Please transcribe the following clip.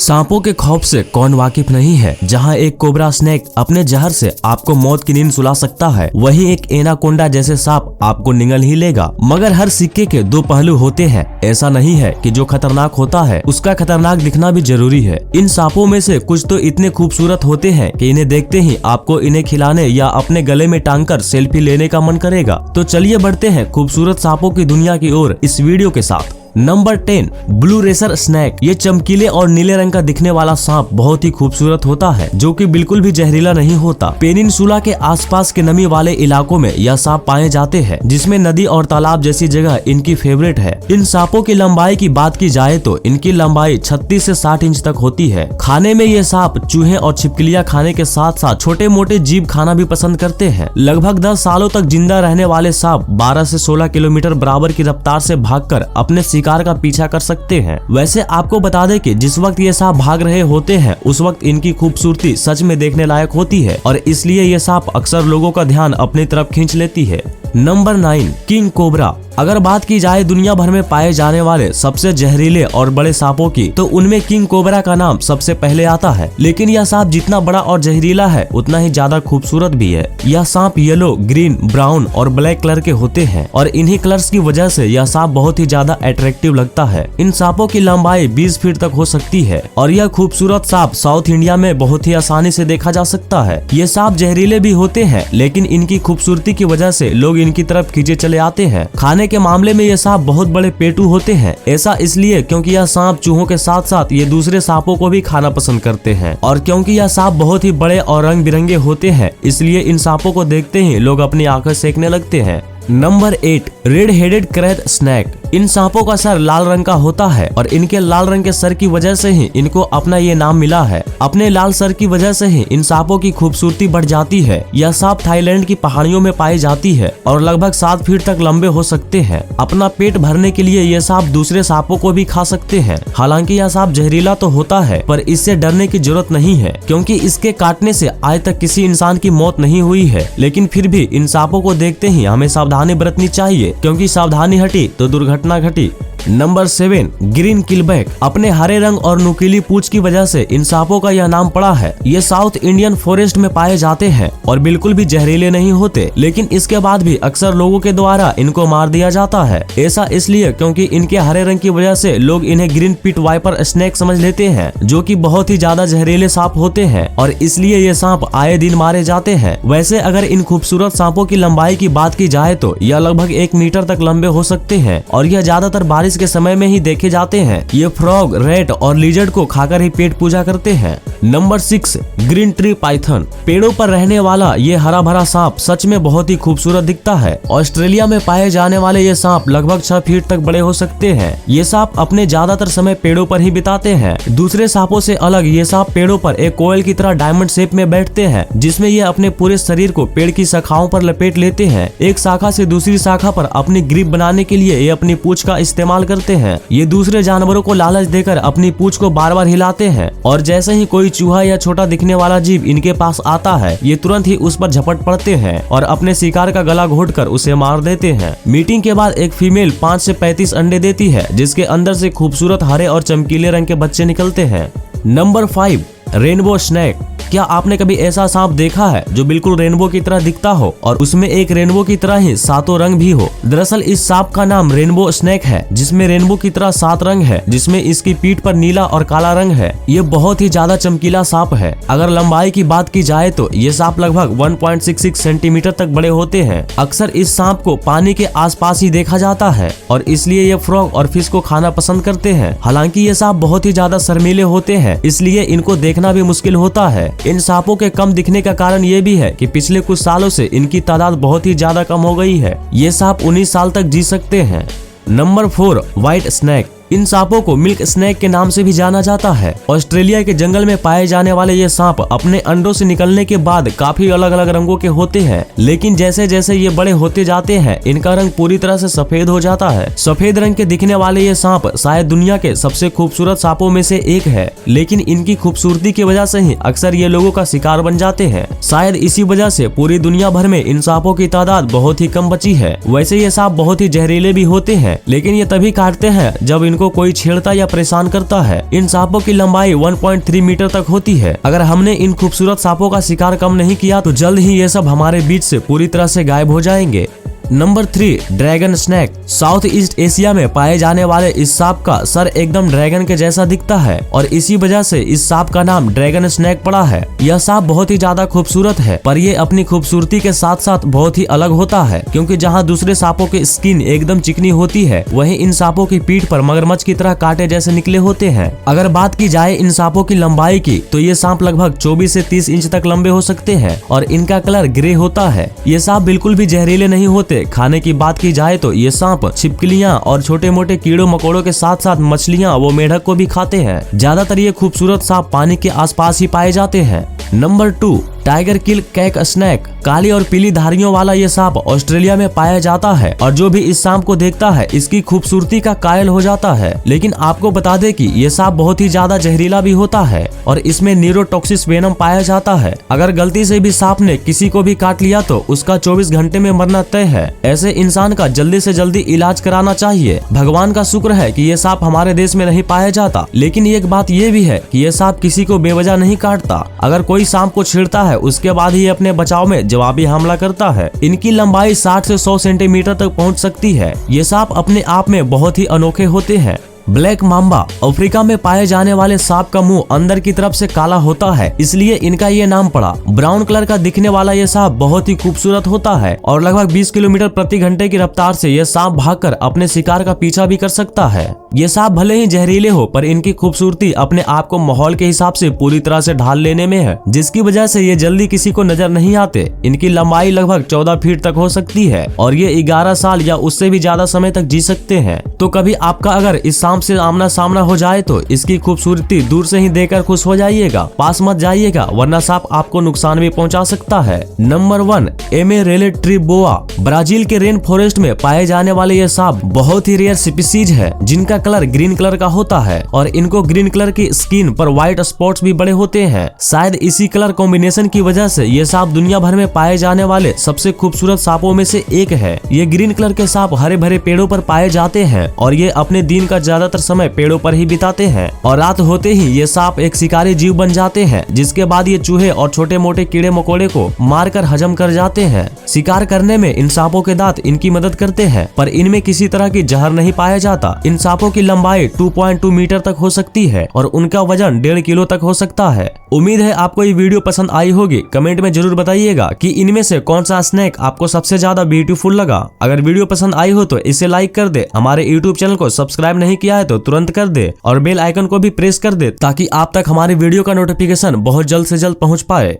सांपों के खौफ से कौन वाकिफ नहीं है। जहां एक कोबरा स्नेक अपने जहर से आपको मौत की नींद सुला सकता है, वहीं एक एनाकोंडा जैसे सांप आपको निगल ही लेगा। मगर हर सिक्के के दो पहलू होते हैं। ऐसा नहीं है कि जो खतरनाक होता है उसका खतरनाक दिखना भी जरूरी है। इन सांपों में से कुछ तो इतने खूबसूरत होते हैं कि इन्हें देखते ही आपको इन्हें खिलाने या अपने गले में टांगकर सेल्फी लेने का मन करेगा। तो चलिए बढ़ते हैं खूबसूरत सांपों की दुनिया की ओर इस वीडियो के साथ। Number 10, blue racer snake. ये चमकीले और नीले रंग का दिखने वाला सांप बहुत ही खूबसूरत होता है, जो कि बिल्कुल भी जहरीला नहीं होता। पेनिनसुला के आसपास के नमी वाले इलाकों में यह सांप पाए जाते हैं, जिसमें नदी और तालाब जैसी जगह इनकी फेवरेट है। इन सांपों की लंबाई की बात की जाए तो इनकी लंबाई 36 से 60 इंच तक होती है। खाने में ये सांप चूहे और छिपकलियां खाने के साथ साथ छोटे मोटे जीव खाना भी पसंद करते हैं। लगभग 10 सालों तक जिंदा रहने वाले सांप 12 से 16 किलोमीटर बराबर की रफ्तार से भागकर अपने शिकार का पीछा कर सकते हैं। वैसे आपको बता दें कि जिस वक्त ये सांप भाग रहे होते हैं उस वक्त इनकी खूबसूरती सच में देखने लायक होती है और इसलिए ये सांप अक्सर लोगों का ध्यान अपनी तरफ खींच लेती है। Number 9, king cobra. अगर बात की जाए दुनिया भर में पाए जाने वाले सबसे जहरीले और बड़े सांपों की, तो उनमें किंग कोबरा का नाम सबसे पहले आता है। लेकिन यह सांप जितना बड़ा और जहरीला है उतना ही ज्यादा खूबसूरत भी है। यह सांप येलो, ग्रीन, ब्राउन और ब्लैक कलर के होते हैं और इन्हीं कलर्स की वजह से यह सांप बहुत ही ज्यादा अट्रैक्टिव लगता है। इन सांपों की लंबाई 20 फीट तक हो सकती है और यह खूबसूरत सांप साउथ इंडिया में बहुत ही आसानी से देखा जा सकता है। ये सांप जहरीले भी होते हैं, लेकिन इनकी खूबसूरती की वजह से लोग इनकी तरफ खींचे चले आते हैं। खाने के मामले में ये सांप बहुत बड़े पेटू होते हैं। ऐसा इसलिए क्योंकि यह सांप चूहों के साथ साथ ये दूसरे सांपों को भी खाना पसंद करते हैं और क्योंकि यह सांप बहुत ही बड़े और रंग बिरंगे होते हैं, इसलिए इन सांपों को देखते ही लोग अपनी आंखें सेकने लगते हैं। Number 8, red headed krait snake. इन सांपों का सर लाल रंग का होता है और इनके लाल रंग के सर की वजह से ही इनको अपना ये नाम मिला है। अपने लाल सर की वजह से ही इन सांपों की खूबसूरती बढ़ जाती है। यह सांप थाईलैंड की पहाड़ियों में पाई जाती है और लगभग 7 फीट तक लंबे हो सकते हैं। अपना पेट भरने के लिए ये सांप दूसरे सांपों को भी खा सकते हैं। हालांकि यह सांप जहरीला तो होता है, पर इससे डरने की जरूरत नहीं है, क्योंकि इसके काटने से आज तक किसी इंसान की मौत नहीं हुई है। लेकिन फिर भी इन सांपों को देखते ही हमें सावधानी बरतनी चाहिए, क्योंकि सावधानी हटी तो दुर्घटना घटी। Number 7, green keelback. अपने हरे रंग और नुकीली पूंछ की वजह से इन सांपों का यह नाम पड़ा है। ये साउथ इंडियन फॉरेस्ट में पाए जाते हैं और बिल्कुल भी जहरीले नहीं होते, लेकिन इसके बाद भी अक्सर लोगों के द्वारा इनको मार दिया जाता है। ऐसा इसलिए क्योंकि इनके हरे रंग की वजह से लोग इन्हें ग्रीन पिट वाइपर स्नेक समझ लेते हैं, जो कि बहुत ही ज्यादा जहरीले सांप होते हैं और इसलिए ये सांप आए दिन मारे जाते हैं। वैसे अगर इन खूबसूरत सांपों की लंबाई की बात की जाए तो यह लगभग 1 मीटर तक लंबे हो सकते हैं और यह ज्यादातर बारिश के समय में ही देखे जाते हैं। ये फ्रॉग, रेट और लिजर्ड को खाकर ही पेट पूजा करते हैं। Number 6, green tree Python. पेड़ों पर रहने वाला ये हरा भरा सांप सच में बहुत ही खूबसूरत दिखता है। ऑस्ट्रेलिया में पाए जाने वाले ये सांप लगभग 6 फीट तक बड़े हो सकते हैं। ये सांप अपने ज्यादातर समय पेड़ों पर ही बिताते हैं। दूसरे सांपों से अलग ये सांप पेड़ों पर एक कोयल की तरह डायमंड शेप में बैठते हैं, जिसमें ये अपने पूरे शरीर को पेड़ की शाखाओं पर लपेट लेते हैं। एक शाखा से दूसरी शाखा पर अपनी ग्रिप बनाने के लिए ये अपनी पूंछ का इस्तेमाल करते हैं। ये दूसरे जानवरों को लालच देकर अपनी पूंछ को बार बार हिलाते हैं और जैसे ही कोई चूहा या छोटा दिखने वाला जीव इनके पास आता है, ये तुरंत ही उस पर झपट पड़ते हैं और अपने शिकार का गला घोटकर उसे मार देते हैं। मीटिंग के बाद एक फीमेल 5 से 35 अंडे देती है, जिसके अंदर से खूबसूरत हरे और चमकीले रंग के बच्चे निकलते हैं। Number 5, rainbow snake. क्या आपने कभी ऐसा सांप देखा है जो बिल्कुल रेनबो की तरह दिखता हो और उसमें एक रेनबो की तरह ही 7 रंग भी हो? दरअसल इस सांप का नाम रेनबो स्नेक है, जिसमें रेनबो की तरह 7 रंग है, जिसमें इसकी पीठ पर नीला और काला रंग है। ये बहुत ही ज्यादा चमकीला सांप है। अगर लंबाई की बात की जाए तो ये सांप लगभग 1.66 सेंटीमीटर तक बड़े होते हैं। अक्सर इस सांप को पानी के आसपास ही देखा जाता है और इसलिए ये फ्रॉग और फिश को खाना पसंद करते हैं। हालांकि ये सांप बहुत ही ज्यादा शर्मीले होते हैं, इसलिए इनको देखना भी मुश्किल होता है। इन सांपों के कम दिखने का कारण ये भी है कि पिछले कुछ सालों से इनकी तादाद बहुत ही ज्यादा कम हो गई है। ये सांप 19 साल तक जी सकते हैं। Number 4, white snake. इन सांपों को मिल्क स्नेक के नाम से भी जाना जाता है। ऑस्ट्रेलिया के जंगल में पाए जाने वाले ये सांप अपने अंडों से निकलने के बाद काफी अलग अलग रंगों के होते हैं, लेकिन जैसे जैसे ये बड़े होते जाते हैं इनका रंग पूरी तरह से सफेद हो जाता है। सफेद रंग के दिखने वाले ये सांप शायद दुनिया के सबसे खूबसूरत सांपों में से एक है, लेकिन इनकी खूबसूरती की वजह से ही अक्सर ये लोगों का शिकार बन जाते हैं। शायद इसी वजह से पूरी दुनिया भर में इन सांपों की तादाद बहुत ही कम बची है। वैसे ये सांप बहुत ही जहरीले भी होते हैं, लेकिन ये तभी काटते हैं जब इनको इनको कोई छेड़ता या परेशान करता है। इन सांपों की लंबाई 1.3 मीटर तक होती है। अगर हमने इन खूबसूरत सांपों का शिकार कम नहीं किया तो जल्द ही ये सब हमारे बीच से पूरी तरह से गायब हो जाएंगे। Number 3, dragon snake. South East Asia में पाए जाने वाले इस सांप का सर एकदम ड्रैगन के जैसा दिखता है और इसी वजह से इस सांप का नाम ड्रैगन स्नैक पड़ा है। यह सांप बहुत ही ज्यादा खूबसूरत है, पर ये अपनी खूबसूरती के साथ साथ बहुत ही अलग होता है, क्योंकि जहां दूसरे सांपों की स्किन एकदम चिकनी होती है, वहीं इन सांपों की पीठ पर मगरमच्छ की तरह कांटे जैसे निकले होते हैं। अगर बात की जाए इन सांपों की लंबाई की, तो ये सांप लगभग 24 से 30 इंच तक लंबे हो सकते हैं और इनका कलर ग्रे होता है। ये सांप बिल्कुल भी जहरीले नहीं होते। खाने की बात की जाए तो ये सांप छिपकलियां और छोटे मोटे कीड़ों मकोड़ों के साथ साथ मछलियां व मेढक को भी खाते हैं। ज्यादातर ये खूबसूरत सांप पानी के आसपास ही पाए जाते हैं। नंबर 2, टाइगर किल कैक स्नैक। काली और पीली धारियों वाला ये सांप ऑस्ट्रेलिया में पाया जाता है और जो भी इस सांप को देखता है इसकी खूबसूरती का कायल हो जाता है। लेकिन आपको बता दें कि ये सांप बहुत ही ज्यादा जहरीला भी होता है और इसमें न्यूरोटॉक्सिस वेनम पाया जाता है। अगर गलती से भी सांप ने किसी को भी काट लिया तो उसका 24 घंटे में मरना तय है। ऐसे इंसान का जल्दी से जल्दी इलाज कराना चाहिए। भगवान का शुक्र है कि ये सांप हमारे देश में नहीं पाया जाता, लेकिन एक बात ये भी है कि ये सांप किसी को बेवजह नहीं काटता। अगर कोई सांप को छेड़ता है उसके बाद ही अपने बचाव में जवाबी हमला करता है। इनकी लंबाई 60 से 100 सेंटीमीटर तक पहुंच सकती है। ये सांप अपने आप में बहुत ही अनोखे होते हैं। Black Mamba. अफ्रीका में पाए जाने वाले सांप का मुंह अंदर की तरफ से काला होता है, इसलिए इनका ये नाम पड़ा। ब्राउन कलर का दिखने वाला ये सांप बहुत ही खूबसूरत होता है और लगभग 20 किलोमीटर प्रति घंटे की रफ्तार से ये सांप भागकर अपने शिकार का पीछा भी कर सकता है। ये सांप भले ही जहरीले हो, पर इनकी खूबसूरती अपने आप को माहौल के हिसाब से पूरी तरह से ढाल लेने में है, जिसकी वजह से ये जल्दी किसी को नजर नहीं आते। इनकी लंबाई लगभग 14 फीट तक हो सकती है और ये 11 साल या उससे भी ज्यादा समय तक जी सकते हैं। तो कभी आपका अगर इस सांप से आमना सामना हो जाए तो इसकी खूबसूरती दूर से ही देखकर खुश हो जाइएगा, पास मत जाइएगा, वरना सांप आपको नुकसान भी पहुंचा सकता है। नंबर 1, एमेरेलिड ट्री बोआ। ब्राजील के रेन फॉरेस्ट में पाए जाने वाले ये सांप बहुत ही रेयर स्पीसीज है, जिनका कलर ग्रीन कलर का होता है और इनको ग्रीन कलर की स्किन पर व्हाइट स्पॉट्स भी बड़े होते हैं। शायद इसी कलर कॉम्बिनेशन की वजह से ये सांप दुनिया भर में पाए जाने वाले सबसे खूबसूरत सांपों में से एक है। ये ग्रीन कलर के सांप हरे भरे पेड़ों पर पाए जाते हैं और ये अपने दिन का ज्यादातर समय पेड़ों पर ही बिताते हैं और रात होते ही ये सांप एक शिकारी जीव बन जाते हैं, जिसके बाद ये चूहे और छोटे मोटे कीड़े मकोड़े को मारकर हजम कर जाते हैं। शिकार करने में इन सांपों के दांत इनकी मदद करते हैं, पर इनमें किसी तरह की जहर नहीं पाया जाता। इन सांपों की लंबाई 2.2 मीटर तक हो सकती है और उनका वजन 1.5 किलो तक हो सकता है। उम्मीद है आपको ये वीडियो पसंद आई होगी। कमेंट में जरूर बताइएगा कि इनमें से कौन सा स्नैक आपको सबसे ज्यादा ब्यूटीफुल लगा। अगर वीडियो पसंद आई हो तो इसे लाइक कर दे, हमारे यूट्यूब चैनल को सब्सक्राइब नहीं किया है तो तुरंत कर दे और बेल आइकन को भी प्रेस कर दे, ताकि आप तक हमारे वीडियो का नोटिफिकेशन बहुत जल्द से जल्द पहुंच पाए।